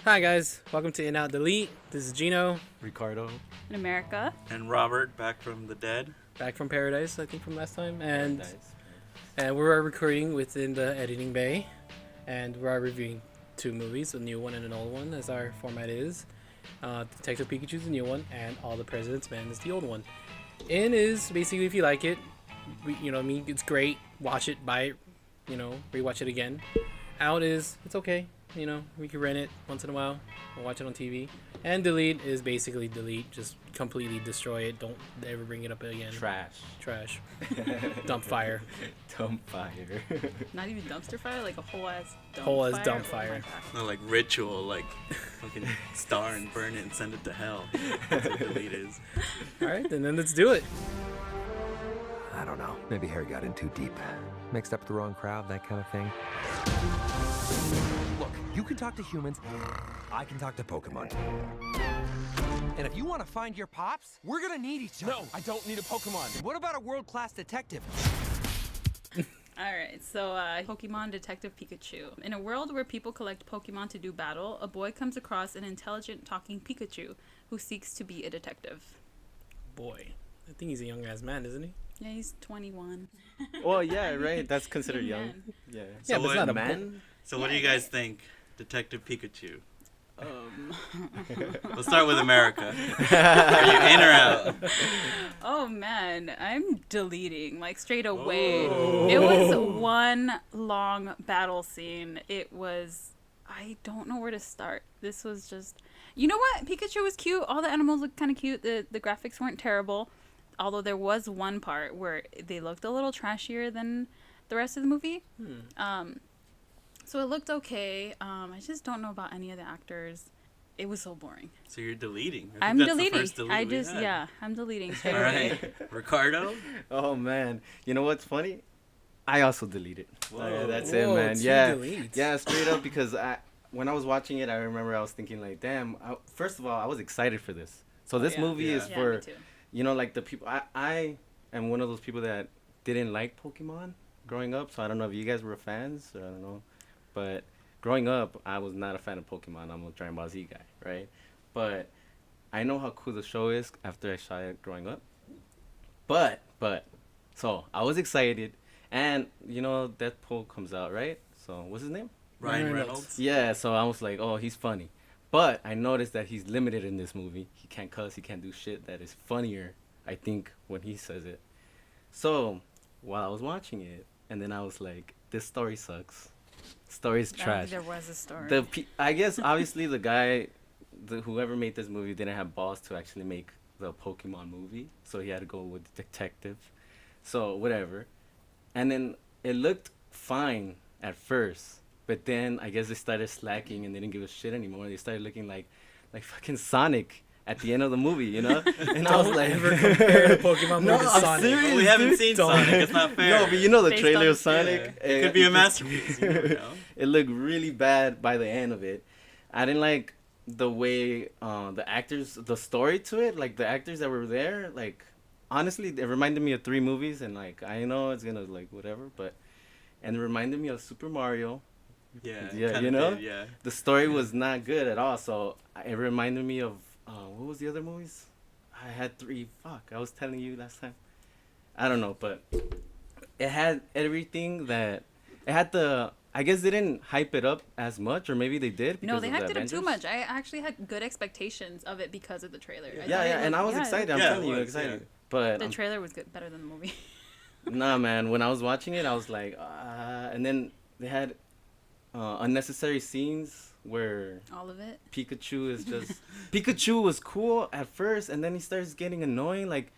Hi guys, welcome to In Out Delete. This is Gino, Ricardo. In America. And Robert, back from the dead. back from Paradise, I think from last time, and Nice. we're recording within the editing bay, and we're reviewing two movies, a new one and an old one, as our format is. Detective Pikachu is the new one, and All the President's Men is the old one. In is basically if you like it, it's great. Watch it, buy it, rewatch it again. Out is it's okay. We can rent it once in a while or watch it on TV. And delete is basically delete. Just completely destroy it. Don't ever bring it up again. Trash. Dump fire. Dump fire. Not even dumpster fire, like a whole ass dump Whole ass fire. dump Oh fire. my God. Not like ritual, like fucking star and burn it and send it to hell. That's what delete is. All right, then let's do it. I don't know. Maybe Harry got in too deep. Mixed up with the wrong crowd, that kind of thing. Look, you can talk to humans. I can talk to Pokemon. And if you want to find your pops, we're gonna need each other. No, I don't need a Pokemon. What about a world-class detective? Alright, so Pokemon Detective Pikachu. In a world where people collect Pokemon to do battle, a boy comes across an intelligent talking Pikachu who seeks to be a detective. Boy, I think he's a young ass man, isn't he? Yeah, he's 21. Well, yeah, right. That's considered young. Man. Yeah. Yeah, but it's not a man. So what do Yeah, you guys right. think, Detective Pikachu? Let's start with America. Are you in or out? Oh man, I'm deleting like straight away. It was one long battle scene. I don't know where to start. This was just, you know what? Pikachu was cute. All the animals looked kind of cute. The graphics weren't terrible, although there was one part where they looked a little trashier than the rest of the movie. So it looked okay. I just don't know about any of the actors. It was so boring. So you're deleting. I'm that's the deleting. first delete we had. I'm deleting straight All away. right. Ricardo? Oh, man. You know what's funny? I also deleted. Whoa. Yeah, that's Whoa, it, man. two Yeah. deletes. Yeah, straight up, because when I was watching it, I remember I was thinking, like, damn. First of all, I was excited for this. So this yeah. movie Yeah. is Yeah, for... me too. Like the people, I am one of those people that didn't like Pokemon growing up, so I don't know if you guys were fans, or I don't know, but growing up, I was not a fan of Pokemon. I'm a Dragon Ball Z guy, right? But I know how cool the show is after I saw it growing up. But, so I was excited, and Deadpool comes out, right? So what's his name? Ryan Ryan Reynolds? Yeah, so I was like, oh, he's funny. But I noticed that he's limited in this movie. He can't cuss. He can't do shit that is funnier, I think, when he says it. So while I was watching it, and then I was like, this story sucks. Story's trash. There was a story. I guess, obviously, the guy, whoever made this movie didn't have balls to actually make the Pokemon movie. So he had to go with the detective. So, whatever. And then it looked fine at first. But then I guess they started slacking and they didn't give a shit anymore. They started looking like fucking Sonic at the end of the movie, And I was like, Ever compare the Pokemon No, movie to I'm Sonic. serious. Well, we haven't dude. seen Don't. Sonic. It's not fair. No, but the Based trailer on- of Sonic. It could be a masterpiece. You never know. It looked really bad by the end of it. I didn't like the way the actors, the story to it, like the actors that were there, like honestly, it reminded me of 3 movies, and like I know it's gonna like whatever, and it reminded me of Super Mario. Yeah. Yeah, kinda did, yeah. The story was not good at all, so it reminded me of what was the other movies? I had 3. Fuck, I was telling you last time. I don't know, but it had everything that it had the. I guess they didn't hype it up as much, or maybe they did. No, because they of the hyped it up too Avengers. much. I actually had good expectations of it because of the trailer. I Yeah, thought it and I was yeah, excited. I'm Yeah, telling it you, was, excited. yeah. But The trailer was good, better than the movie. nah, man. When I was watching it, I was like, and then they had unnecessary scenes where All of it. Pikachu is just Pikachu was cool at first, and then he starts getting annoying. Like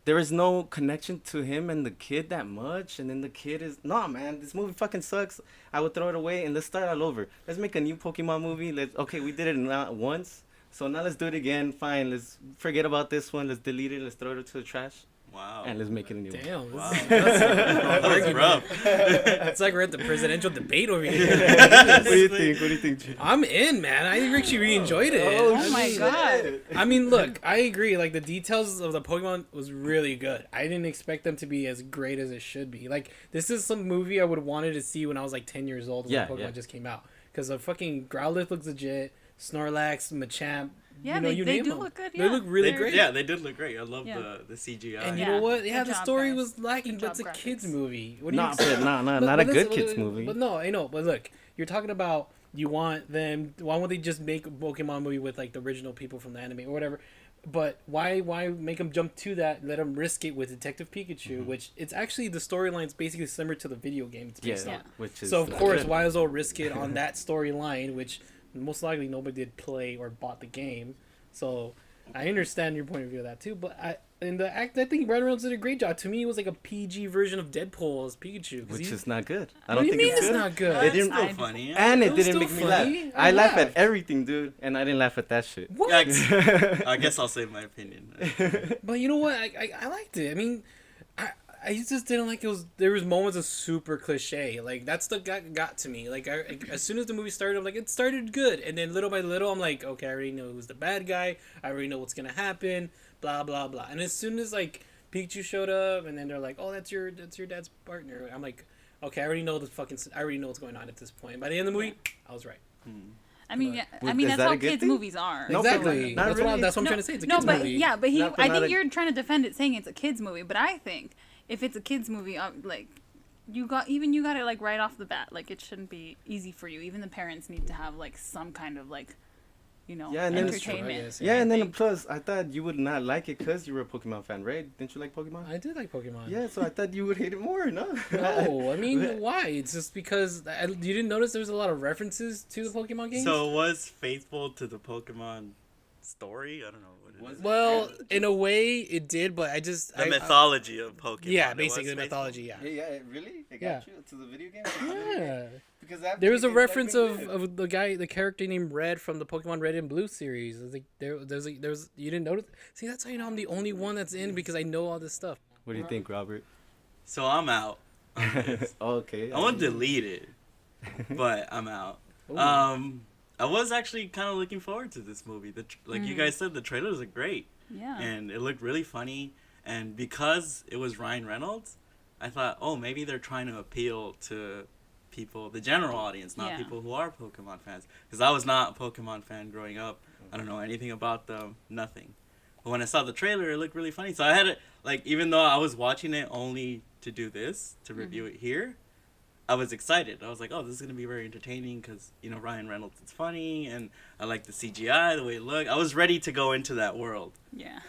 there is no connection to him and the kid that much, and then the kid is man. This movie fucking sucks. I would throw it away and let's start all over. Let's make a new Pokemon movie. We did it not once, so now let's do it again. Fine, let's forget about this one. Let's delete it. Let's throw it to the trash, Wow. and let's make it a new one. Damn, Wow. that's That was rough. it's like we're at the presidential debate over here. What do you think? What do you think, Jim? I'm in, man. I actually really enjoyed it. Oh my god. I mean, look, I agree. Like, the details of the Pokemon was really good. I didn't expect them to be as great as it should be. Like, this is some movie I would have wanted to see when I was, like, 10 years old when Yeah, Pokemon yeah. just came out. Because the fucking Growlithe looks legit. Snorlax, Machamp. Yeah, you know, they name do them. look good. They look really They- great. Yeah, they did look great. I love Yeah. the CGI. And you Yeah. know what? Yeah, Good the job, story guys. was lacking, Good but it's a job, kids graphics. movie. What do you Nah, expect? but not But a good listen, kids movie. But no, I know. But look, you're talking about you want them. Why won't they just make a Pokemon movie with like the original people from the anime or whatever? But why make them jump to that? Let them risk it with Detective Pikachu, which it's actually the storyline's basically similar to the video game it's based Yeah. on. Which is So of course, why as well risk it on that storyline, which most likely nobody did play or bought the game. So I understand your point of view of that too. But I think Ryan Reynolds did a great job. To me, it was like a PG version of Deadpool as Pikachu. 'Cause which he's- is not good. I What don't do you think mean it's it's good. not good? It didn't- still I- funny. And It it was didn't still make me laugh. funny. I I laugh at laughed. everything, dude, and I didn't laugh at that shit. What? I guess I'll say my opinion. But you know what? I liked it. I mean, I just didn't like it was. There was moments of super cliche. Like that's the got to me. Like as soon as the movie started, I'm like, it started good, and then little by little, I'm like, okay, I already know who's the bad guy. I already know what's gonna happen. Blah blah blah. And as soon as like Pikachu showed up, and then they're like, oh, that's your dad's partner. I'm like, okay, I already know I already know what's going on at this point. By the end of the movie, I was right. I mean, But- I mean Is that's that a how good kids' thing? movies are. No, Exactly. not That's really. what I'm no, trying to say. It's a no, kids but movie. yeah, but Not for I not think a- you're trying to defend it, saying it's a kids movie. But I think if it's a kids movie, like you got it like right off the bat. Like it shouldn't be easy for you. Even the parents need to have like some kind of like, Yeah, and then it's true, I entertainment. guess, Yeah, and then think. plus, I thought you would not like it because you were a Pokemon fan, right? Didn't you like Pokemon? I did like Pokemon. Yeah, so I thought you would hate it more, no? No, I mean, why? It's just because you didn't notice there was a lot of references to the Pokemon games. So it was faithful to the Pokemon story. I don't know what it Was is. it? well, in a way, it did, but The mythology of Pokemon. yeah, It basically was the faithful. mythology. Yeah. Yeah, really? It Yeah. got you to the video game? Yeah. Because after There was you a did, that reference made me of the character named Red from the Pokemon Red and Blue series. I was like, there's you didn't notice. See, that's how you know I'm the only one that's in because I know all this stuff. What do you think, Robert? So I'm out. on this. Okay. I want to delete it, but I'm out. Ooh. I was actually kind of looking forward to this movie. Like you guys said, the trailers are great, Yeah. and it looked really funny. And because it was Ryan Reynolds, I thought, oh, maybe they're trying to appeal to people, the general audience, not Yeah. people who are Pokemon fans. Because I was not a Pokemon fan growing up. I don't know anything about them, nothing. But when I saw the trailer, it looked really funny. So I had it, like, even though I was watching it only to do this, to review it here, I was excited. I was like, oh, this is going to be very entertaining because, you know, Ryan Reynolds is funny and I like the CGI, the way it looked. I was ready to go into that world. Yeah.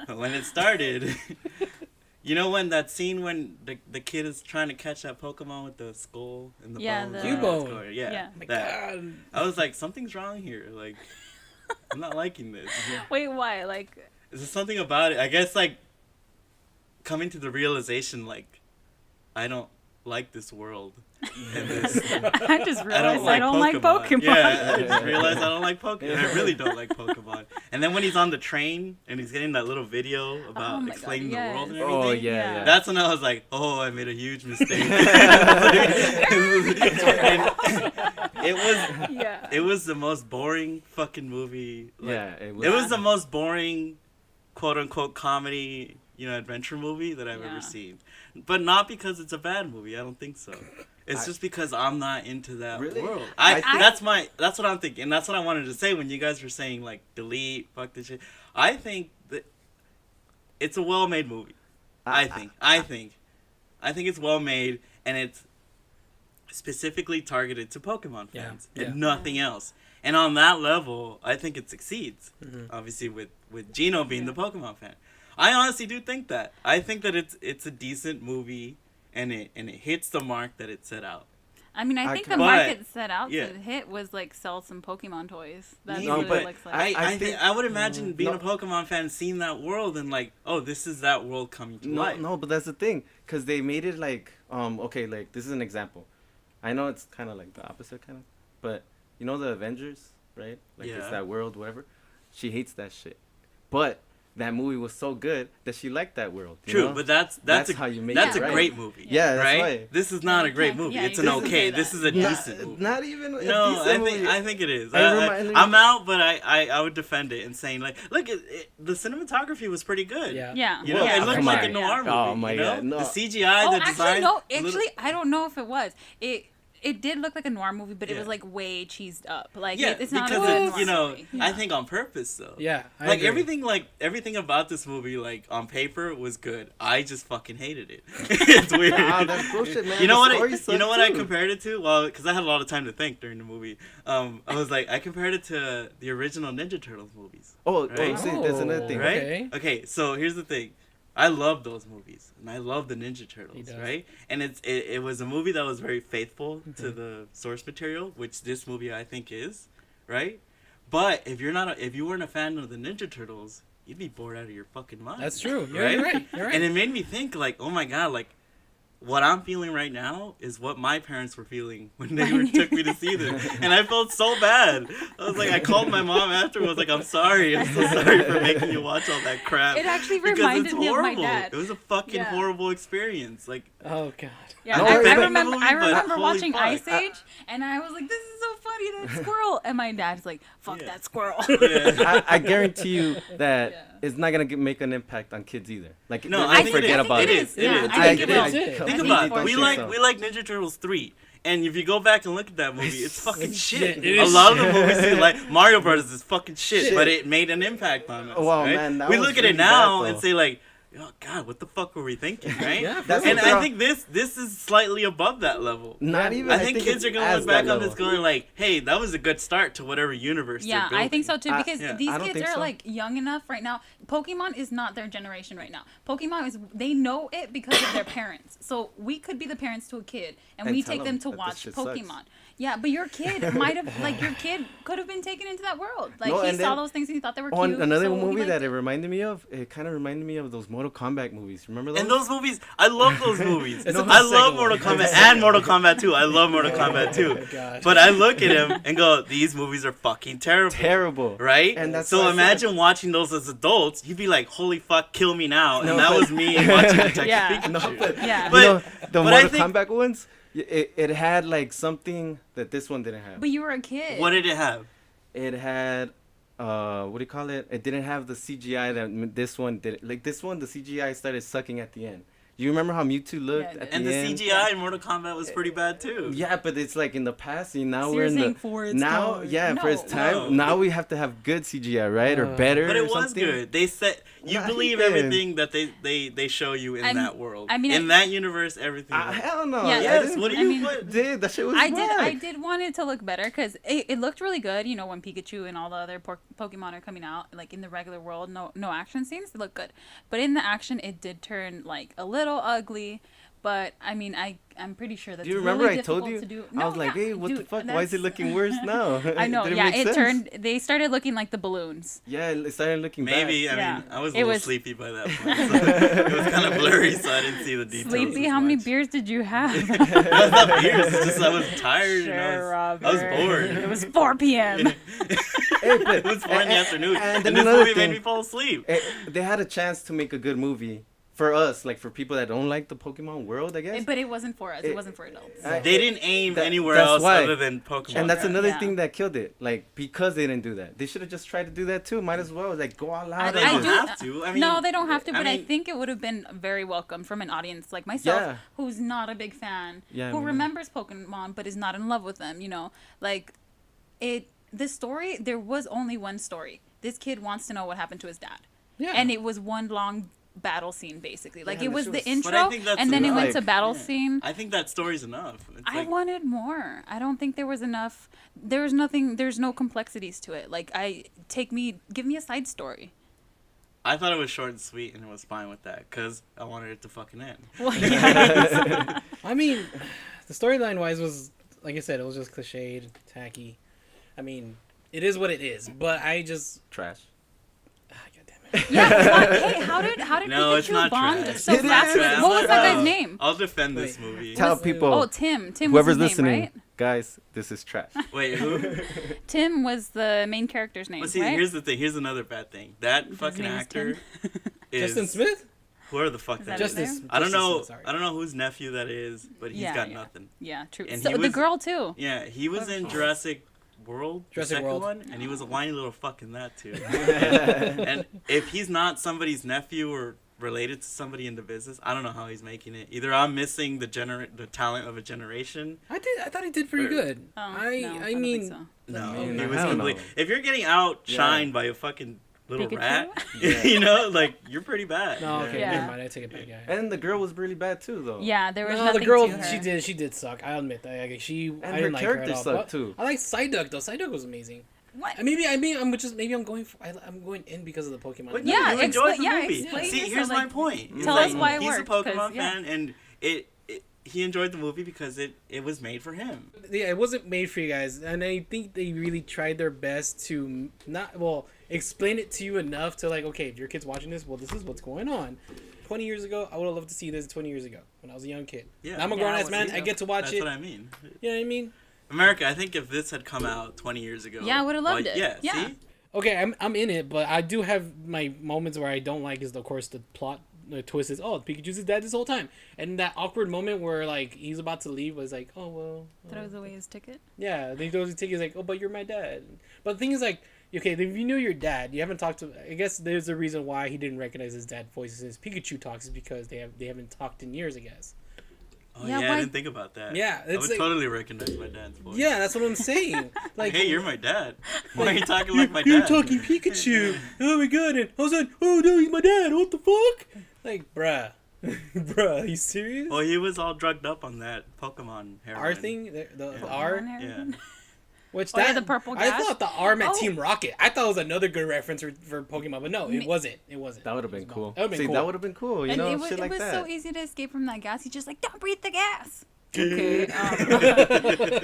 But when it started, you know when that scene when the kid is trying to catch that Pokemon with the skull and the Yeah, bones? the- Cubone. Yeah. Yeah. Oh my that. God. I was like, something's wrong here. Like, I'm not liking this. Wait, why? Like, Is there something about it? I guess, like, coming to the realization, like, I don't like this world. And this, I just realized I don't like Pokemon. Pokemon. Yeah, I just realized I don't like Pokemon. I really don't like Pokemon. And then when he's on the train and he's getting that little video about Oh my God, explaining the world and yes. everything. Oh, yeah, yeah. That's when I was like, oh, I made a huge mistake. And Yeah. it was the most boring fucking movie. Like, Yeah, it was. It was the most boring, quote unquote, comedy, adventure movie that I've Yeah. ever seen. But not because it's a bad movie. I don't think so. It's just because I'm not into that Really? world. I That's what I'm thinking. And that's what I wanted to say when you guys were saying, like, delete, fuck this shit. I think that it's a well-made movie. I think it's well made, and it's specifically targeted to Pokemon Yeah, fans yeah. and nothing else. And on that level, I think it succeeds. Obviously, with Gino being the Pokemon fan, I honestly do think that. I think that it's a decent movie, and it hits the mark that it set out. I mean, I think the But- market set out yeah. to hit was like sell some Pokemon toys. That's No, what but it looks like. I would imagine being no. a Pokemon fan, seeing that world, and like, oh, this is that world coming to life. No, but that's the thing, because they made it like, okay, like, this is an example. I know it's kind of like the opposite, kind of, but you know the Avengers, right? Like, it's Yeah. that world, whatever. She hates that shit. But that movie was so good that she liked that world. You True, know? but that's how you make that's it, a right? great movie. Yeah, that's right. right. This is not Yeah, a great you can't- movie. yeah, It's you an can't okay. say This that. is a decent movie. Not even a No, decent movie. I think it is. It remi- I'm out, but I would defend it and saying like, look, the cinematography was pretty good. Yeah. Yeah. You know, yeah, it looked come like on. a noir movie. Oh, my you know? God, no. The CGI, Oh, the actually, design. no. little- Actually, I don't know if it was. it did look like a noir movie, but it Yeah. was like way cheesed up. Like Yeah, it's not because a good it's, you noir know, movie. I think on purpose though. Yeah, I Like agree. everything about this movie, like on paper, was good. I just fucking hated it. It's weird. Ah, that's bullshit, man. You know The what? story You sucked, know what I too. compared it to? Well, because I had a lot of time to think during the movie. I was like, I compared it to the original Ninja Turtles movies. Oh, Right? see, that's another thing. Right? Okay. Okay. So here's the thing. I love those movies, and I love the Ninja He Turtles, does. right? And it was a movie that was very faithful to the source material, which this movie I think is, right? But if you weren't a fan of the Ninja Turtles, you'd be bored out of your fucking mind. That's true. You're right. You're right. And it made me think, like, oh my god, like, what I'm feeling right now is what my parents were feeling when they took me to see this. And I felt so bad. I was like, I called my mom after. I was like, I'm sorry. I'm so sorry for making you watch all that crap. It actually Because reminded it's me of my horrible. dad. It was a fucking Yeah. horrible experience. Like, Oh god. Yeah, No, I it's- remember. I but remember holy watching fuck. Ice Age, and I was like, "This is so funny, that squirrel." And my dad's like, "Fuck Yeah. that squirrel." yeah. I guarantee you that Yeah. it's not gonna make an impact on kids either. Like, No, they I think forget it is. about It it. is. Yeah, It I think is. it will. is. Think I about think it. We for like sure. we like Ninja Turtles 3. And if you go back and look at that movie, it's fucking It's shit. shit. It A is lot of shit. the movies you like, Mario Brothers is fucking shit, Shit. but it made an impact on us. Wow, right? man, that we was look at really it now bad, and though. say like, oh god, what the fuck were we thinking, right? Yeah, That's and what I they're- think this is slightly above that level. Not even. I think kids it's are gonna as look back that on this level. going like, hey, that was a good start to whatever universe Yeah, they're building. I think so too, I- because yeah. these I don't kids think are so. like young enough right now. Pokemon is not their generation right now. Pokemon is, they know it because of their parents. So we could be the parents to a kid, and And we tell take them them to that this watch shit sucks. Pokemon. Yeah, but your kid might have, like, your kid could have been taken into that world. Like, No, he and saw then those things and he thought they were On cute. another so he movie liked that it it. reminded me of, it kind of reminded me of those Mortal Kombat movies. Remember those? And those movies, I love those movies. It's a I love second Mortal one. Kombat It's a and second Mortal Kombat 2. I love Mortal Kombat 2. my God. But I look at him and go, these movies are fucking terrible. terrible. Right? And that's so what I imagine watching those as adults. You'd be like, holy fuck, kill me now. No, and that but- was me watching Detective Yeah. Pikachu. No, but Yeah. But- you know, the but I Mortal think- Kombat ones, it had like something that this one didn't have. But you were a kid. What did it have? It had what do you call it? It didn't have the CGI that this one did. Like this one, the CGI started sucking at the end. You remember how Mewtwo looked Yeah, at And the the end? CGI in Mortal Kombat was pretty bad too. Yeah, but it's like in the past. See, now So we're you're in saying the for its now. time. Yeah, for its No. time. No. Now we have to have good CGI, right, or better. But or it was something. good. They said you Nah, believe he didn't. everything that they show you in I'm- that world. I mean, in that universe, everything. Hell no. Yeah, I yes. didn't- What do I you? mean- what? Dude, that shit was I whack. did want it to look better because it looked really good. You know, when Pikachu and all the other Pokemon are coming out, like in the regular world, no action scenes, they look good. But in the action, it did turn like a little ugly. But I mean, I'm pretty sure that's Do you remember really I told difficult you? to do. I was like, yeah, hey, what the dude, fuck? Why is it that's- looking worse now? I know. Didn't Yeah, make it sense. turned. They started looking like the balloons. Yeah, it started looking Maybe. bad. I Yeah. mean, I was a It little was- sleepy by that point. So it was kind of blurry, so I didn't see the details. Sleepy. as How many much. beers did you have? It was not beers. It's just I was tired. Sure, and I was bored. It was 4 p.m. Hey, but, It was 4 in the afternoon, and and then this another movie made thing. me fall asleep. They had a chance to make a good movie for us, like for people that don't like the Pokemon world, I guess. But it wasn't for us. It wasn't for adults. I- They didn't aim That- anywhere that's else why. other than Pokemon. and that's another Yeah. thing that killed it. Like because they didn't do that, they should have just tried to do that too. Might as well like go all out. They on don't it. have to. I mean, no, they don't have to. But I mean- think it would have been very welcome from an audience like myself, Yeah. who's not a big fan, Yeah, who me remembers Pokemon but is not in love with them. You know, like it. This story, there was only one story. This kid wants to know what happened to his dad, Yeah. and it was one long battle scene basically. Like Yeah, it was that the shit was- But I intro, think that's and then it went enough. to battle Yeah. scene. I think that story's enough. It's I like, wanted more. I don't think there was enough. There's nothing. There's no complexities to it. Like give me a side story. I thought it was short and sweet, and it was fine with that because I wanted it to fucking end. Well, yeah. I mean, the storyline wise was, like I said, it was just cliched, tacky. I mean, it is what it is. But I just, Trash. God damn it. Yeah, but, hey, how did No, it's Pikachu not bond trash. so It fast? is. With, what was that guy's name? I'll defend this Wait. movie. Tell Was- people, Oh, Tim. Tim whoever's was his listening, name, right? guys, this is trash. Wait, who? Tim was the main character's name, But see, right? here's the thing. Here's another bad thing. That His fucking name is actor Tim. is Justin Smith? whoever the fuck Is that that is. his Justice. name? I don't Justice know. Smith, sorry. I don't know whose nephew that is, but he's Yeah, got yeah. nothing. Yeah, true. And So he the was- girl too. Yeah, he was in Jurassic World, the Jurassic second World. one, and he was a whiny little fuck in that too. And if he's not somebody's nephew or related to somebody in the business. I don't know how he's making it. Either I'm missing the talent of a generation. I thought he did pretty good. No, I don't mean, think so. No, Man, he I was don't complete. know. If you're getting outshined by a fucking little Pikachu? rat, Yeah. you know, like you're pretty bad. no, okay, Yeah. never mind. I take it back. Yeah. And the girl was really bad too, though. Yeah, there was No, nothing the girl to her. she did suck. I'll admit that. Like, I her didn't like her character at all. sucked, But too. I like Psyduck though. Psyduck was amazing. What? Maybe I'm going I'm going in because of the Pokemon. But Yeah, you enjoyed the yeah, movie. explain See, yourself, here's my like, point. It's tell like, us why it he's worked, a Pokemon 'cause, yeah. fan, and he enjoyed the movie because it was made for him. Yeah, it wasn't made for you guys, and I think they really tried their best to explain it to you enough to like, okay, if your kid's watching this, well, this is what's going on. 20 years ago, I would have loved to see this 20 years ago when I was a young kid. Yeah. Now I'm a Yeah, grown I ass was man. too. I get to watch That's it. what I mean. You know what I mean? America, I think if this had come out 20 years ago, Yeah, I would've loved it. Yeah, Yeah. see? Okay, I'm in it, but I do have my moments where I don't like is of course the plot. The twist is, oh, Pikachu's his dad this whole time, and that awkward moment where like he's about to leave was like, oh well. Throws away his ticket. Yeah, they throws his ticket. He's like, oh, but you're my dad. But the thing is, like, okay, if you knew your dad, you haven't talked to. I guess there's a reason why he didn't recognize his dad's voice since Pikachu talks is because they haven't talked in years, I guess. Oh, Yeah, yeah, why- I didn't think about that. Yeah, I it's would like, totally recognize my dad's voice. yeah, that's what I'm saying. Like, Hey, you're my dad. Why are you talking like my you're dad? talking Pikachu. Oh my god! And I was like, oh no, he's my dad. What the fuck? Like, bruh, bruh, are you serious? Well, he was all drugged up on that Pokemon heroin. R thing, the R, Yeah. which Oh, yeah, that the purple I gas? thought the R meant Oh. Team Rocket. I thought it was another good reference for Pokemon, but no, it wasn't. It wasn't. That would have been It was cool. wrong. That would have been See, cool. that would have been cool. You And know, it was, shit like it was that. so easy to escape from that gas. He's just like, don't breathe the gas. Okay.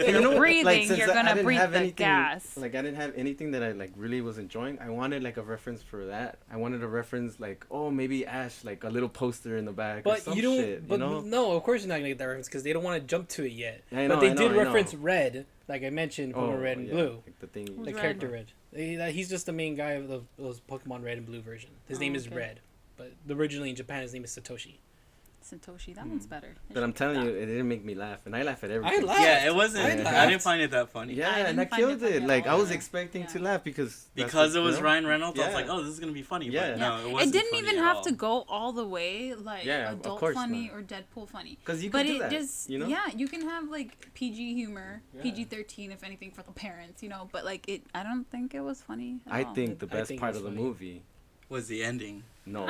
You know what? breathing, since you're I gonna didn't breathe have the anything, gas. Like I didn't have anything that I like really was enjoying. I wanted like a reference for that. I wanted a reference like, oh, maybe Ash, like a little poster in the back or But some you don't. shit. But you know? no, of course you're not gonna get that reference because they don't want to jump to it yet. I But know, they I did know, I reference know. Red, like I mentioned, Pokemon Red and yeah, Blue. Like the thing. The Red? character Red. He's just the main guy of those Pokemon Red and Blue version. His Oh, name is okay. Red, but originally in Japan his name is Satoshi. Satoshi, that one's better. But I'm telling you, it didn't make me laugh, and I laugh at everything. I laughed. Yeah, it wasn't. I I, laughed. didn't find it that funny. Yeah, I and didn't I find it killed funny it. at Like I all. was expecting Yeah. to laugh because that's Because what, it was you know? Ryan Reynolds, I was Yeah. like, oh, this is gonna be funny. Yeah. But no, it It wasn't. didn't funny even at have all. to go all the way like Yeah, of adult course funny not. or Deadpool funny. 'Cause you but could do it that, just you know? yeah, you can have like PG humor, Yeah. PG-13 if anything for the parents, you know. But like it, I don't think it was funny. At I all. think the I best think it part was of the funny. movie, Was the ending? no,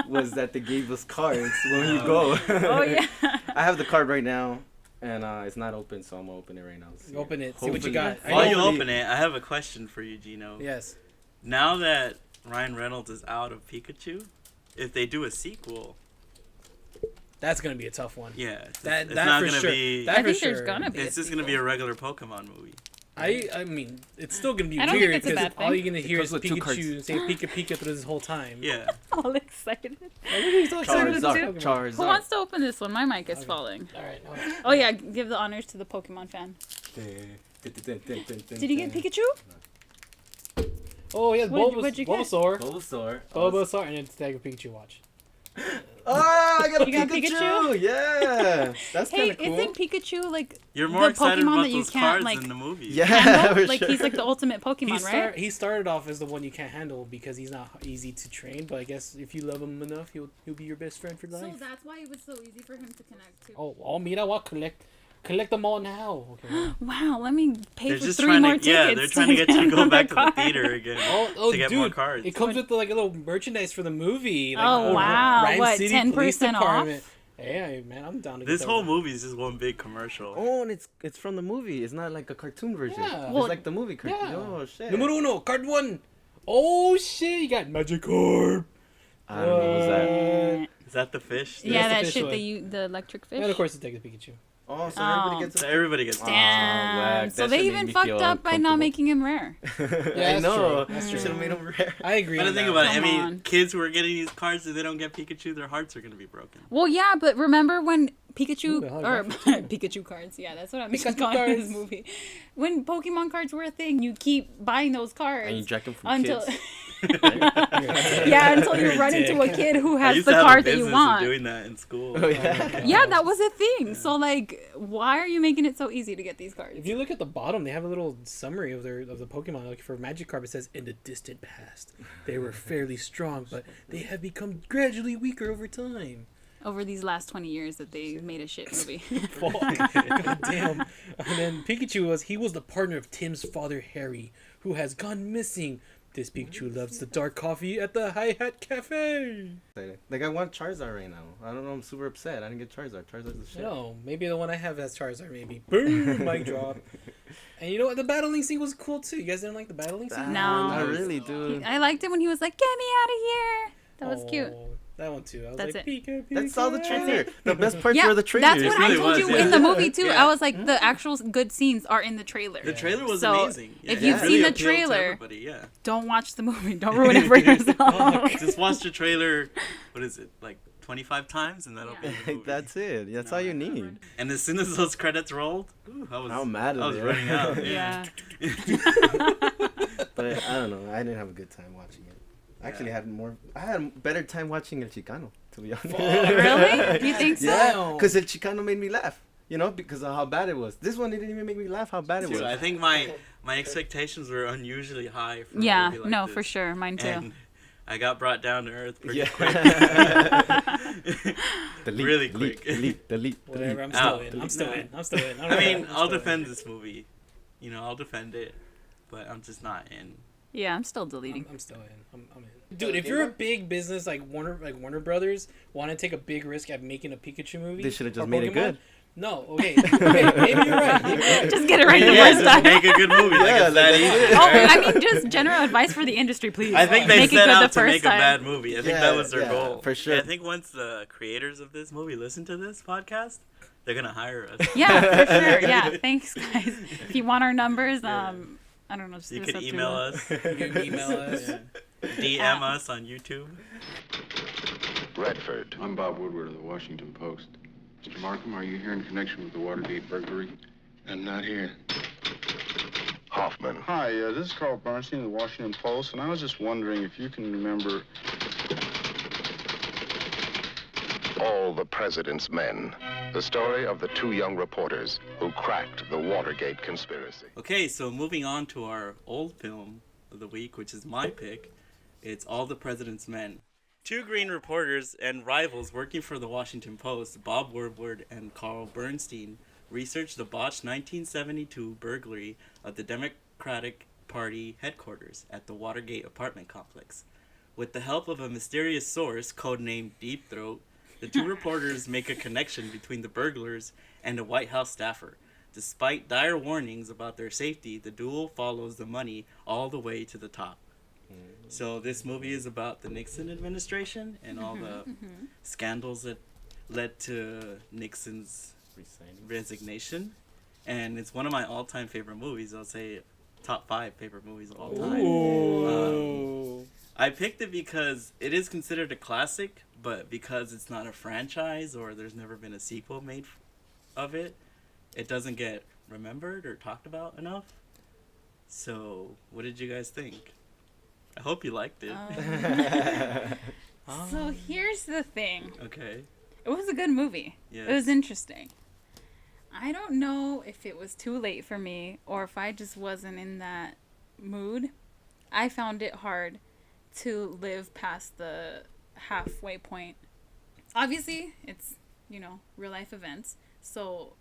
was that they gave us cards when you go. Oh yeah. I have the card right now, and it's not open, so I'm gonna open it right now. See. Open it. See what you Hopefully- got. I While know- you Hopefully- open it, I have a question for you, Gino. Yes. Now that Ryan Reynolds is out of Pikachu, if they do a sequel, That's gonna be a tough one. yeah, That it's that not for gonna sure. be. That I for think there's sure. gonna be. It's a just gonna be sequel. a regular Pokemon movie. I mean, it's still gonna be I don't think weird it's a because bad thing. all you're gonna hear It is comes with two Pikachu cards. say Pika Pika through this whole time. Yeah. all excited. He's so excited to Charizard. talk about it. Charizard. Who wants to open this one? My mic is Okay. falling. All right. Oh yeah, give the honors to the Pokemon fan. Did you get Pikachu? Oh yeah, What'd you get? Bulbasaur. Bulbasaur. Bulbasaur and then Stag of Pikachu watch. Oh, I got a You got Pikachu. Pikachu? Yeah, that's Hey, kind of cool. isn't Pikachu like You're more the excited Pokemon about that you those can't cards like than the movie. Yeah, handle? for Like sure. he's like the ultimate Pokemon, right? He started off as the one you can't handle because he's not easy to train. But I guess if you love him enough, he'll be your best friend for life. that's why it was so easy for him to connect to. Oh, all mira, what collect them all now. Okay. Wow, let me pay They're for just 3 trying more to, yeah, tickets. they're trying to get you to go another back to the card. theater again Oh, to get dude, more cards. it comes with like a little merchandise for the movie. Like, Oh, wow. Rhyme What, City 10% Police off? Department. Hey, man, I'm down to This get whole that. movie is just one big commercial. Oh, and it's from the movie. It's not like a cartoon version. Yeah. It's Well, like the movie cartoon. yeah. Oh shit. Numero uno, card 1. Oh shit, you got Magikarp. I don't know what's that. Is that the fish? Yeah, That's the that fish shit one. the electric fish. And of course, the Detective Pikachu. Oh, so Oh. everybody gets. So everybody gets Damn. whack. So That they shit made even me fucked feel up by not uncomfortable. making him rare. I that's know. true. That's You true. should have made them rare. I agree. But on the thing that. about it, I Come mean, on. kids who are getting these cards, if they don't get Pikachu, their hearts are gonna be broken. Well, yeah, but remember when Pikachu Ooh, the or holographic Pikachu cards? Yeah, that's what I'm Pikachu calling in this cards. movie. When Pokemon cards were a thing, you keep buying those cards And you jack them from until kids. Yeah, until you run into a kid who I has used the to have a card that you business of want. doing that in school. Oh, yeah. Yeah, that was a thing. So like, why are you making it so easy to get these cards? If you look at the bottom, they have a little summary of the Pokemon. Like for Magikarp, it says, "In the distant past, they were fairly strong, but they have become gradually weaker over time." Over these last 20 years that they made a shit movie. Fuck. God damn. And then Pikachu was the partner of Tim's father Harry, who has gone missing. This Pikachu loves the dark coffee at the Hi Hat Cafe. Like, I want Charizard right now. I don't know. I'm super upset. I didn't get Charizard. Charizard's the shit. No, maybe the one I have has Charizard. Maybe. Boom, mic drop. And you know what? The battling scene was cool too. You guys didn't like the battling scene? No. Not really, dude. I liked it when he was like, "Get me out of here." That was cute. Oh, that one too. I was That's like, it. Pika, Pika. That's all the trailer. The best parts Yeah, were the trailer. that's what I really told was, you yeah. in the movie too. Yeah. I was like, the actual good scenes are in the trailer. The trailer was So, amazing. if it you've really seen the appealed to trailer- everybody, yeah. Don't watch the movie. Don't ruin it for yourself. Just watch the trailer. What is it, like 25 times, and that'll Yeah. be the movie. That's it. That's all you need. And as soon as those credits rolled, How mad I was are they? running out. Yeah. But I don't know. I didn't have a good time watching it. I actually had a better time watching El Chicano, to be honest. Really? You think so? Yeah, because El Chicano made me laugh. You know, because of how bad it was. This one didn't even make me laugh how bad it was. Dude, I think my expectations were unusually high for a Yeah. movie like No, this. for sure. Mine too. And I got brought down to earth pretty Yeah. quick. Delete, Really delete, quick. delete. Whatever. I'm Ow. still in. I'm still in. I'm still in. I mean, I'll defend this movie. You know, I'll defend it, but I'm just not in. Yeah, I'm still deleting. I'm still in. I'm in. Dude, if you're a big business like Warner Brothers, want to take a big risk at making a Pikachu movie, They should have just or made it Pokemon, good. No, okay, maybe you're right. Just get it right the Yeah, first just time. make a good movie. Like Yeah, it's that that's easy. it. Oh, I mean, just general advice for the industry, please. I think they Make it set good out the to first make time. a bad movie. I think that was their Yeah, goal. for sure. And I think once the creators of this movie listen to this podcast, they're gonna hire us. Yeah, for sure. Yeah, thanks, guys. If you want our numbers, I don't know. Just You hit us could up email through us, You can email us. DM us on YouTube. Redford. I'm Bob Woodward of the Washington Post. Mr. Markham, are you here in connection with the Watergate burglary? I'm not here. Hoffman. Hi, this is Carl Bernstein of the Washington Post, and I was just wondering if you can remember... All the President's Men. The story of the two young reporters who cracked the Watergate conspiracy. Okay, so moving on to our old film of the week, which is my pick. It's All the President's Men. Two green reporters and rivals working for the Washington Post, Bob Woodward and Carl Bernstein, researched the botched 1972 burglary of the Democratic Party headquarters at the Watergate apartment complex. With the help of a mysterious source, codenamed Deep Throat, the two reporters make a connection between the burglars and a White House staffer. Despite dire warnings about their safety, the duo follows the money all the way to the top. So this movie is about the Nixon administration and all the scandals that led to Nixon's resignation. And it's one of my all-time favorite movies. I'll say top 5 favorite movies of all time. I picked it because it is considered a classic, but because it's not a franchise or there's never been a sequel made of it, it doesn't get remembered or talked about enough. So, what did you guys think? I hope you liked it. So here's the thing. Okay. It was a good movie. Yes. It was interesting. I don't know if it was too late for me or if I just wasn't in that mood. I found it hard to live past the halfway point. Obviously, it's, real life events. So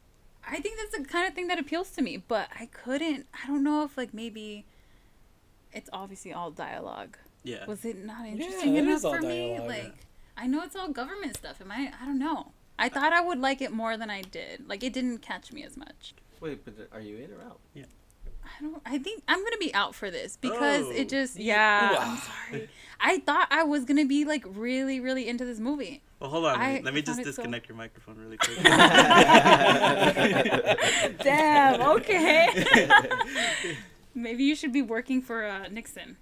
I think that's the kind of thing that appeals to me. But I don't know if maybe it's obviously all dialogue. Yeah. Was it not interesting it enough is all for me? dialogue, yeah. I know it's all government stuff. I don't know. I thought I would like it more than I did. It didn't catch me as much. Wait, but are you in or out? I think I'm gonna be out for this because Oh. it just I'm sorry. I thought I was gonna be really, really into this movie. Well, hold on. I Let me just found it so- disconnect your microphone really quick. Damn. Okay. Maybe you should be working for Nixon.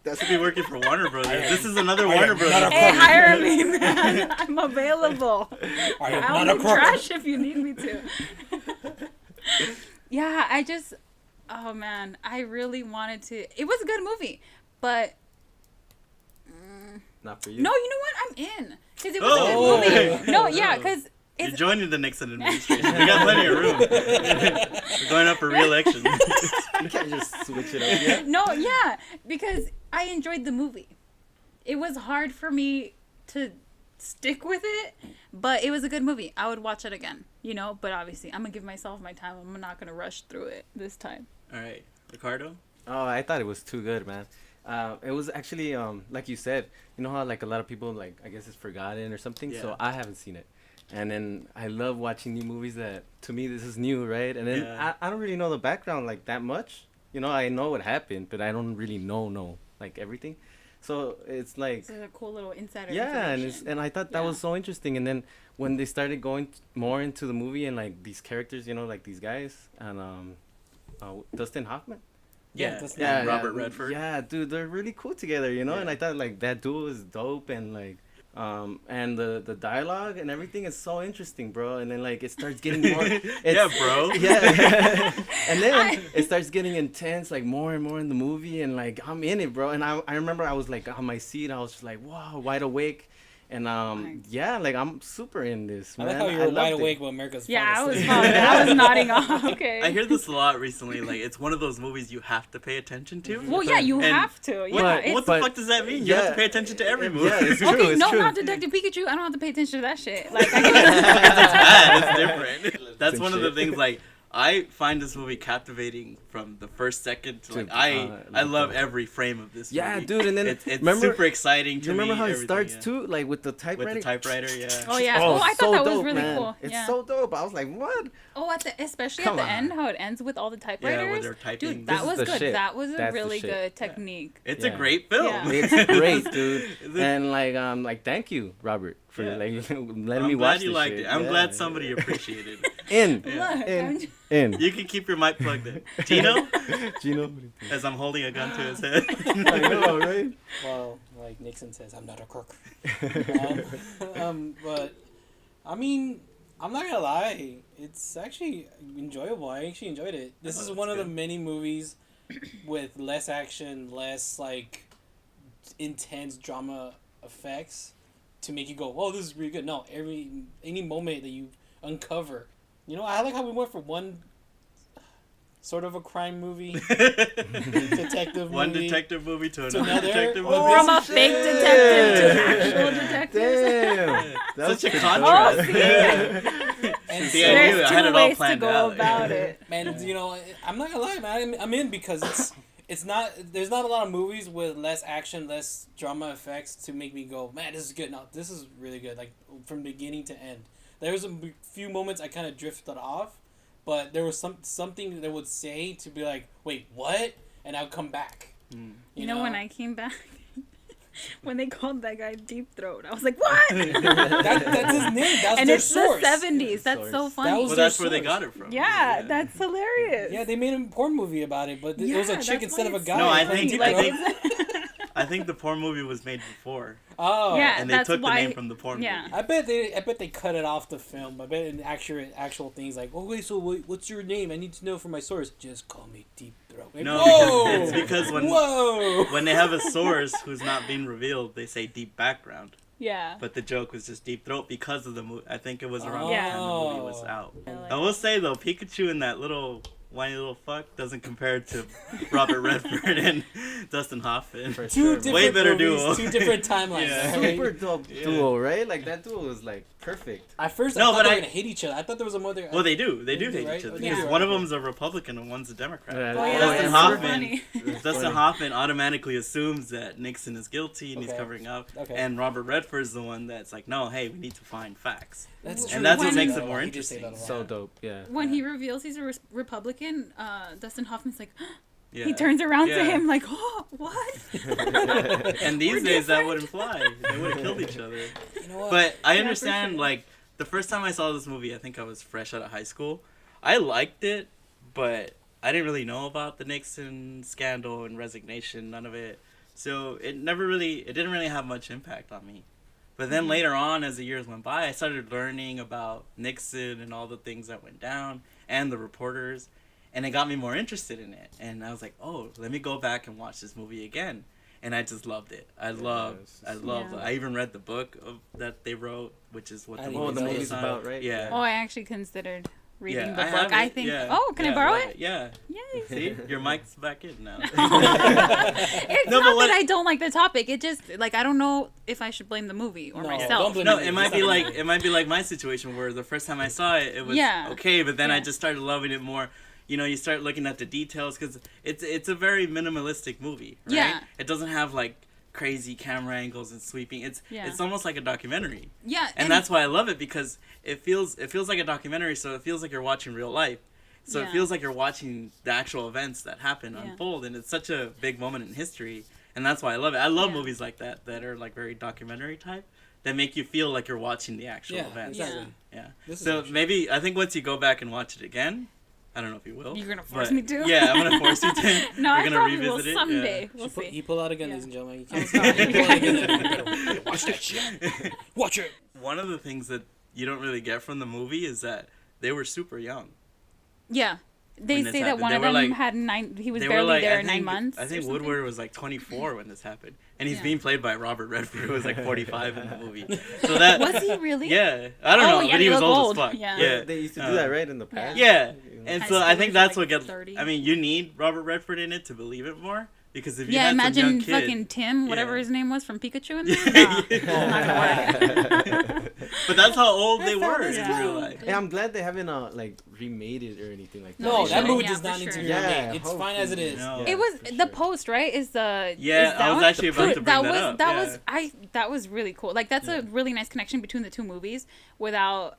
That should be working for Warner Brothers. This is another Warner Brothers. Hey, hire me, man. I'm available. I I'll be trash if you need me to. Yeah, Oh man, I really wanted to. It was a good movie, but Not for you. no, you know what? I'm in because it was a good movie. No, yeah, because You're it's joining the Nixon administration. We got plenty of room. We're going up for re-election. You can't just switch it up. Yeah. no, yeah, because I enjoyed the movie. It was hard for me to stick with it, but it was a good movie. I would watch it again, you know. But obviously, I'm gonna give myself my time. I'm not gonna rush through it this time. All right, Ricardo. Oh, I thought it was too good, man. It was actually like you said. You know how like a lot of people like I guess it's forgotten or something. So Yeah. I haven't seen it, and then I love watching new movies that to me this is new, right? And then Yeah. I don't really know the background like that much. You know, I know what happened, but I don't really know like everything. So it's like It's a cool little insider. yeah, and information. I thought that Yeah. was so interesting. And then when they started going more into the movie and like these characters, you know, like these guys and Dustin Hoffman. Yeah, that's Yeah, Robert yeah, Redford. Yeah, dude, they're really cool together, you know. And Yeah. I thought like that duo is dope, and like, and the dialogue and everything is so interesting, bro. And then like it starts getting more. Yeah, bro. Yeah, and then it starts getting intense, like more and more in the movie, and like I'm in it, bro. And I remember I was like on my seat, I was just like, wow, wide awake. And yeah, like I'm super in this, I man. like how you were loved wide it. awake when America's Yeah, I was asleep. I was nodding off. Okay. I hear this a lot recently. Like, it's one of those movies you have to pay attention to. Well, yeah, you And have to. Yeah, But- it's, What the But- fuck does that mean? You have to yeah, pay attention to every movie. Yeah, it's true. okay, it's no, true. not Detective Pikachu. I don't have to pay attention to that shit. Like, I can, It's different. That's Same one of the shit. things. Like, I find this movie captivating from the first second to like. Dude, I love every frame of this. Yeah, movie. dude, and then it's remember- super exciting to You remember me, how it everything, starts yeah. too, like with the With typewriter? the typewriter, yeah. oh yeah. Oh, I thought so that was dope, really man. cool. It's Yeah. so dope. I was like, what? Oh, especially Come at the on. end, how it ends with all the typewriters. they're typing. Dude, This that is was the good. shit. That was a That's the really shit. good technique. It's Yeah. a great film. Yeah. It's great, dude. Is it- And like thank you, Robert, for Yeah. like letting I'm me glad watch you this liked shit. it. I'm Yeah. glad somebody appreciated it. in, Look, in, I'm- in. You can keep your mic plugged in. Gino, Gino. as I'm holding a gun to his head. I know, right? Well, like Nixon says, I'm not a crook. But I mean, I'm not gonna lie, it's actually enjoyable. I actually enjoyed it. This is that's one of the good. many movies with less action, less like intense drama effects to make you go, "Oh, this is really good." No, any moment that you uncover, you know, I like how we went from one sort of a crime movie, detective One movie, detective movie to to another another. detective Oh, movie. From a fake detective to actual detectives. Damn. That's Such a pretty contrast. Oh, see? And See, so- I knew There's I had two it all ways to planned go out. about it. Man, you know, I'm not gonna lie, man. I'm in because it's not. There's not a lot of movies with less action, less drama effects to make me go, man, this is good. No, this is really good. Like from beginning to end. There was a few moments I kind of drifted off, but there was something that would say to be like, wait, what? And I'll come back. You know, when I came back, when they called that guy Deep Throat, I was like, what? that's his name. That's And their it's source. the 70s. That's so Source. funny. That was Well, their that's where they source. got it from. Yeah, that's hilarious. Yeah, they made a porn movie about it, but it was a Yeah, chick that's instead why of a it's guy. No, I funny. think- Like, I think- it's- I think the porn movie was made before, Oh, Yeah. and they that's took the why- name from the porn yeah. movie. I bet they cut it off the film. I bet in actual things like, oh wait, so what's your name? I need to know from my source. Just call me Deep Throat. Like, No, whoa! it's because when Whoa! when they have a source who's not being revealed, they say deep background. yeah. But the joke was just Deep Throat because of the movie. I think it was around Yeah. the time the movie was out. like I will say though, Pikachu and that little whiny little fuck doesn't compare to Robert Redford and Dustin Hoffman. For Two sure, different Way better movies, duo. two different timelines. Yeah. right? super dope duo, right? Like that duo was like perfect. At first, No, I thought but they were I- gonna hate each other. I thought there was a mother. Well, they do. They do They do, hate right? each other They because do. one of them's a Republican and one's a Democrat. Yeah, Oh, yeah, Dustin that's Hoffman. funny. Dustin Hoffman automatically assumes that Nixon is guilty and he's Okay. covering up, Okay. and Robert Redford's the one that's like, no, hey, we need to find facts. That's And true. that's what He did makes say it that a more lot. He did say that a interesting. lot. So dope, yeah. When he reveals he's a Republican, Dustin Hoffman's like, Yeah. he turns around to Yeah. him like, oh, what? And these We're days that different. wouldn't fly. They would have killed each other. You know what? But I Yeah, for understand, sure. like, the first time I saw this movie, I think I was fresh out of high school. I liked it, but I didn't really know about the Nixon scandal and resignation, none of it. So it didn't really have much impact on me. But then later on, as the years went by, I started learning about Nixon and all the things that went down and the reporters. and it got me more interested in it. And I was like, oh, let me go back and watch this movie again. And I just loved it. I loved. Yeah. I even read the book that they wrote, which is what the didn't movie's even know movie's this. about, right? Yeah. Oh, I actually considered reading Yeah, the I have book. I it, think. yeah. Oh, can I borrow it? Yeah. Yay! See, your mic's back in now. It's No, not but what- that I don't like the topic. It just like I don't know if I should blame the movie or No, myself. don't blame No, me. it might be like my situation where the first time I saw it, it was Yeah. okay, but then I Yeah. just started loving it more. You know, you start looking at the details because it's a very minimalistic movie, right? Yeah. It doesn't have like crazy camera angles and sweeping. It's almost like a documentary. Yeah, And that's why I love it, because it feels like a documentary, so it feels like you're watching real life. So it Yeah. feels like you're watching the actual events that happen Yeah. unfold, and it's such a big moment in history, and that's why I love it. I love Yeah. movies like that are like very documentary type, that make you feel like you're watching the actual Yeah, events. exactly. Yeah. This is So actually- maybe I think once you go back and watch it again, I don't know if you will. You're gonna force but- me to? Yeah, I'm gonna force you to. No, We're I gonna probably revisit will it. someday. Yeah. We'll see. You pull out again, Yeah. ladies and gentlemen. You Oh, can't God. you pull out again. You better watch that shit. Watch it. One of the things that you don't really get from the movie is that they were super young. Yeah. They When this say that happened. one They of were them like- had 9. He was They were barely like, there I 9 think, months. I or think something. Woodward was like 24 when this happened, and he's Yeah. being played by Robert Redford, who was like 45 in the movie. So that Was he really? Yeah, I don't Oh, know, yeah, but he he was looked old as old. fuck. Yeah. Yeah, They used to do that, right, in the past. Yeah, and High so I schoolers think are, that's like, what gets. 30. I mean, you need Robert Redford in it to believe it more, because if you Yeah, had some imagine young kid, fucking Tim, whatever Yeah. his name was from Pikachu in there. Nah, it's not gonna work. But that's how old they were in Yeah. real life. Hey, I'm glad they haven't like remade it or anything like that. No, they that shouldn't. movie Yeah, does for not need to sure. be Yeah, remade. It's fine as it is. No. It was for the sure. post, right? Is the Yeah, is that I was one? actually about to bring that was up, that yeah. was that was really cool. Like that's a really nice connection between the two movies without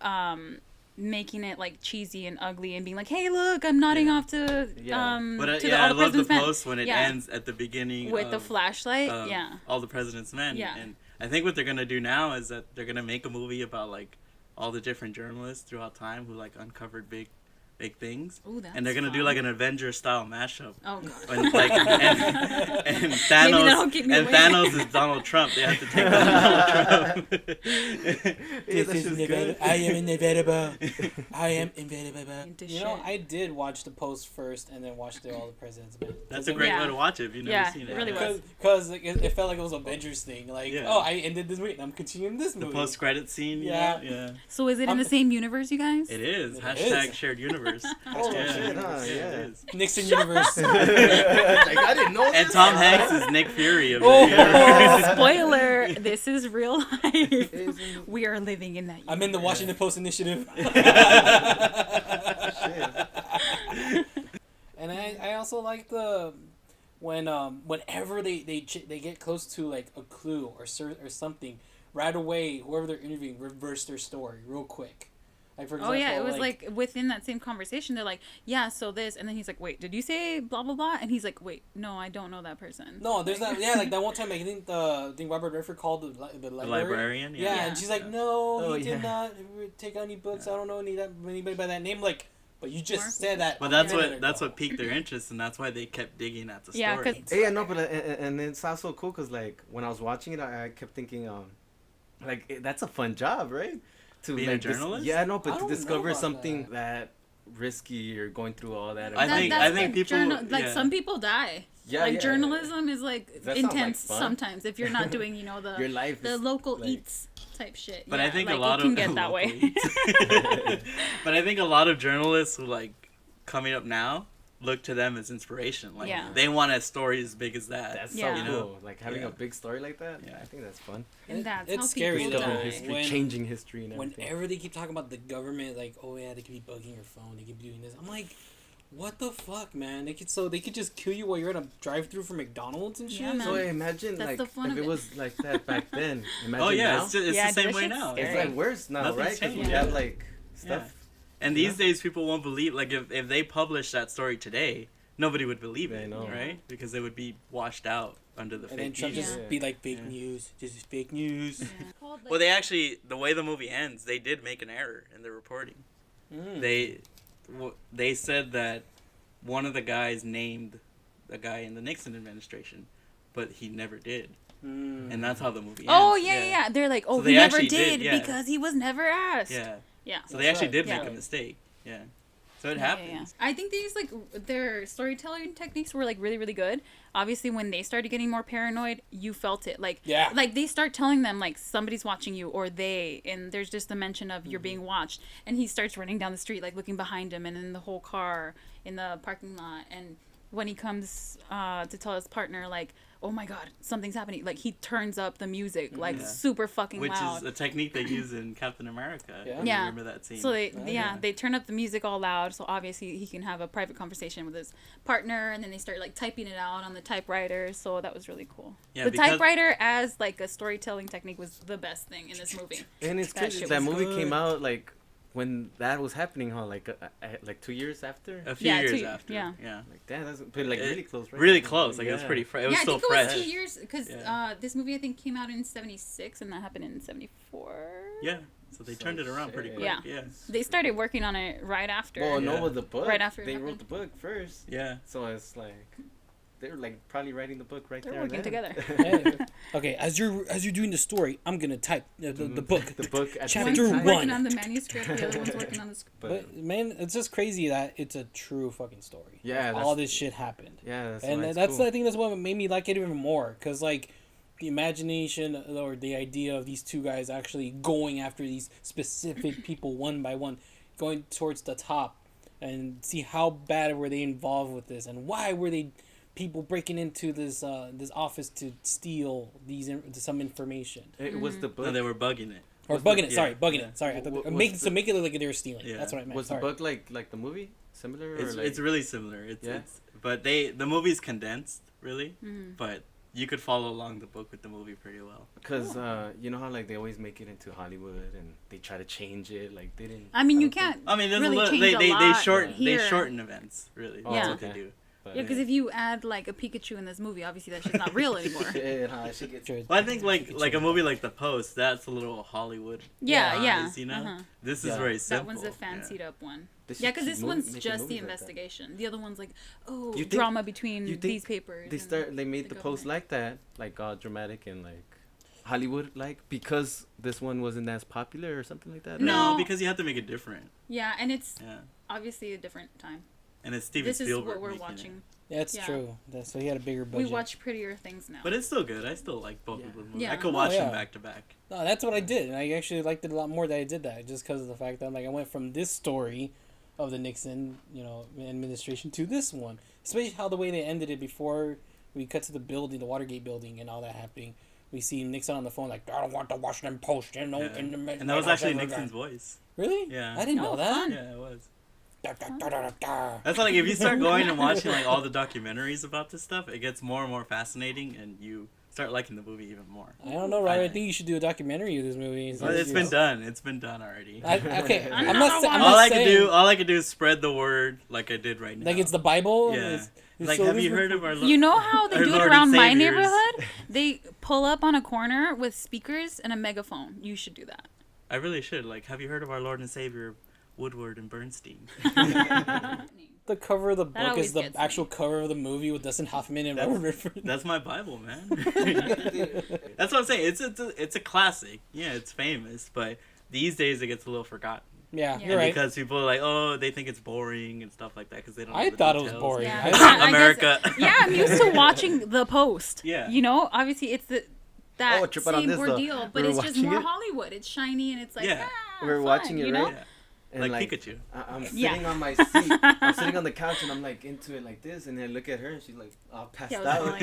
making it like cheesy and ugly and being like, hey, look, I'm nodding off to Yeah. But to yeah, all I the love the President's Men. post when it Yeah. ends at the beginning with the of, flashlight. Yeah. All the President's Men. Yeah. And I think what they're gonna do now is that they're gonna make a movie about like all the different journalists throughout time who like uncovered big things. Ooh, that's and they're gonna do fun. like an Avengers style mashup. Oh god. And, like, and that'll Thanos keep me and awake. Thanos is Donald Trump. They have to take down Donald Trump. Yeah, that's just good. I am inevitable. I am inevitable. Into You know, shit. I did watch the post first and then watched All the President's Men. That's a great Yeah. way to watch it if you've never Yeah, seen it it. really was. Because it felt like it was an Avengers thing. Like, Yeah. oh, I ended this movie and I'm continuing this The movie. post credit scene. Yeah. Yeah. So is it in the same universe, you guys? It is. It Hashtag is. shared universe. Oh Yeah. shit, huh? It Yeah. is. Nixon universe. Like, I didn't know And this. Tom Hanks is Nick Fury of the Oh. universe. Spoiler, this is real life. Isn't- We are living in that universe. I'm in the Washington Post initiative. And I also like the whenever they get close to like a clue or something, right away whoever they're interviewing reverse their story real quick. Like for example, Oh yeah, it was like within that same conversation, they're like, yeah, so this, and then he's like, wait, did you say blah blah blah? And he's like, wait, no, I don't know that person. no, there's not. Yeah, like that one time, I think Robert Redford called the librarian, Yeah. Yeah. and she's like, no, Oh, he yeah. did not take any books. I don't know anybody by that name. Like, but you just Mark? said that. But a that's minute what that's ago. what piqued their interest, and that's why they kept digging at the Yeah, story. 'cause- Yeah, no, but and it's also cool because like when I was watching it, I kept thinking, that's a fun job, right? To Being a like journalist? yeah, no, I but to don't know discover about something that risky or going through all that. I think- that's think like people- like yeah. some people die. Yeah, like yeah. journalism is like That sounds like intense fun. sometimes if you're not doing Your life the is, local like- eats type shit. But yeah, I think like, a lot it can of get that way. local eats. But I think a lot of journalists who like coming up now look to them as inspiration. Like Yeah. they want a story as big as that. That's Yeah. so you know? cool. Like having Yeah. a big story like that. Yeah. I think that's fun. And that's It's how scary people though. die. History, When- changing history and everything. Whenever they keep talking about the government, like, oh yeah, they could be bugging your phone, they could be doing this. I'm like, what the fuck, man? They could just kill you while you're at a drive-through for McDonald's and shit. Yeah, man. So imagine That's like the fun if of it it. was like that back then. Imagine Oh yeah, now. it's Yeah, the same this way shit's now. scary. It's like worse now, Nothing's right? Because we changed. have Yeah. like stuff. And these days, people won't believe. Like if they publish that story today, nobody would believe I it, know. right? Because they would be washed out under the And then fake Trump news. just Yeah. be like, fake Yeah. news. This is fake news. Well, they actually, the way the movie ends, they did make an error in their reporting. They said that one of the guys named a guy in the Nixon administration, but he never did, and that's how the movie ends. Oh yeah. They're like, oh, So he they never actually did did, yeah. because he was never asked. Yeah. Yeah. So they actually right. did Yeah. make a mistake. Yeah. So it happens. I think they used like their storytelling techniques were like really really good. Obviously, when they started getting more paranoid, you felt it. Like like they start telling them like somebody's watching you or and there's just the mention of you're being watched, and he starts running down the street like looking behind him and in the whole car in the parking lot, and when he comes to tell his partner like, oh my god, something's happening, like he turns up the music like super fucking loud. Which is a technique they use in Captain America. Yeah. You remember that scene? So they turn up the music all loud, so obviously he can have a private conversation with his partner, and then they start like typing it out on the typewriter. So that was really cool. Yeah, the typewriter as like a storytelling technique was the best thing in this movie. And it's crazy that movie came out like when that was happening, huh? Like 2 years after. A few years after. Yeah. Like damn, that's like really close, right? Really close. Like it was pretty fresh. It was still fresh. I think it was 2 years because this movie I think came out in '76 and that happened in '74. Yeah. So they turned it around pretty quick. Yeah. They started working on it right after. Well, no, with the book. Right after they wrote the book first. Yeah. So it's like they were like probably writing the book right there. They're working together. Okay, as you're doing the story, I'm gonna type the book. The book at chapter One's 1. working on the manuscript, the other one's working on the script. But man, it's just crazy that it's a true fucking story. Yeah, all this shit happened. Yeah, that's cool. I think that's what made me like it even more, cause like the imagination or the idea of these two guys actually going after these specific people one by one, going towards the top, and see how bad were they involved with this, and why were they people breaking into this office to steal some information. It was the book. No, they were bugging it. Or bugging it. Sorry, bugging it. Sorry, make it look like they were stealing. Yeah. That's what I meant. Was the book like the movie similar? It's really similar. It's but the movie's condensed really, but you could follow along the book with the movie pretty well. Because you know how like they always make it into Hollywood and they try to change it. Like they didn't. I mean, you can't. I mean, there's really a little. They shorten events really. Yeah. That's what they do. Yeah, because if you add like a Pikachu in this movie, obviously that shit's not real anymore. Well, I think like a movie like The Post, that's a little Hollywood. Yeah. You know, this is very simple. That one's a fancied up one. Yeah, because this one's just the investigation. Like the other one's like, drama between these papers. They made the Post like that, like dramatic and like Hollywood like, because this one wasn't as popular or something like that. No, because you have to make it different. Yeah, and it's obviously a different time. And it's Steven Spielberg. This is what we're watching. Yeah, it's true. So he had a bigger budget. We watch prettier things now. But it's still good. I still like both of them. Yeah. I could watch them back to back. No, that's what I did. And I actually liked it a lot more that I did that, just because of the fact that I went from this story of the Nixon, administration to this one. Especially how the way they ended it before we cut to the building, the Watergate building and all that happening. We see Nixon on the phone like, I don't want the Washington Post, And that was actually Nixon's voice. Really? Yeah. I didn't know that. Fun. Yeah, it was. That's like if you start going and watching like all the documentaries about this stuff, it gets more and more fascinating, and you start liking the movie even more. I don't know, Robert. I think you should do a documentary of this movie. It's been done. It's been done already. I'm not all I can do is spread the word like I did right now. Like it's the Bible. Yeah. Like, have you heard of our? You know how they do it around my neighborhood? They pull up on a corner with speakers and a megaphone. You should do that. I really should. Like, have you heard of our Lord and Savior, Woodward and Bernstein? The cover of the book is the actual cover of the movie with Dustin Hoffman and Robert Redford. That's my Bible, man. That's what I'm saying. It's a classic. Yeah, it's famous, but these days it gets a little forgotten. Yeah, you're right. Because people are like, they think it's boring and stuff like that because they don't. I thought it was boring. Yeah. America. I'm used to watching The Post. Yeah. Obviously it's that same ordeal, but it's just more Hollywood. It's shiny and it's like, we're watching it, right? Yeah. And like Pikachu. I'm sitting on my seat. I'm sitting on the couch and I'm like into it like this, and then I look at her and she's like all passed out.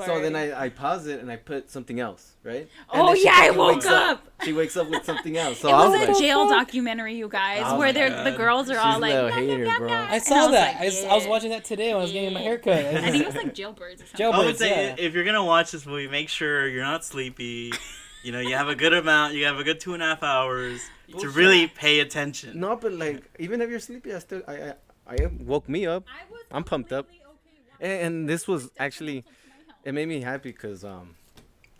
So then I pause it and I put something else, right? And I woke up. She wakes up with something else. So it was a jail documentary, you guys, where the girls are all like, a hater, bro. I saw that. I was watching that today when I was getting my haircut. I think it was like Jailbirds or something. I would say if you're gonna watch this movie, make sure you're not sleepy. You have a good amount. You have a good 2.5 hours to really pay attention. No, but like even if you're sleepy, I woke me up. I'm pumped up. And this was actually, it made me happy because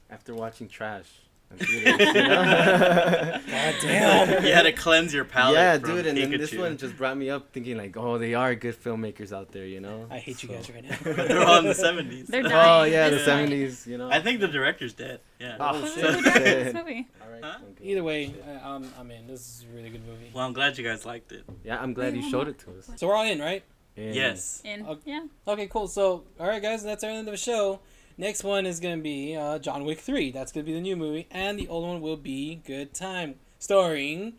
after watching Trash, on theaters, you know? God damn. You had to cleanse your palate. Yeah, from dude, and then this Pikachu. one just brought me up thinking like, oh, they are good filmmakers out there, you know? I hate you guys right now. But they're all in the 70s. They're Oh dying. yeah, the They're dying. 70s, you know? I think the director's dead. Yeah. Oh, Who shit. directed this movie? All right, Huh? okay. Either way, I'm in. This is a really good movie. Well, I'm glad you guys liked it. Yeah, I'm glad you showed it to us. So we're all in, right? And Yes. In Okay. yeah. Okay, cool. So, all right, guys, that's our end of the show. Next one is gonna be John Wick 3. That's gonna be the new movie, and the old one will be Good Time, starring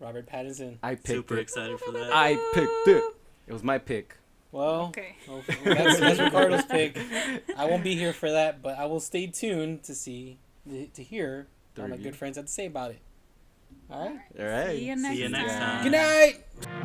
Robert Pattinson. I picked Super it. excited for that. I picked it. It was my pick. Well, Okay. well, that's Ricardo's pick. I won't be here for that, but I will stay tuned to hear The what my review. good friends have to say about it. All right. All right. See you next See you next time. Good night.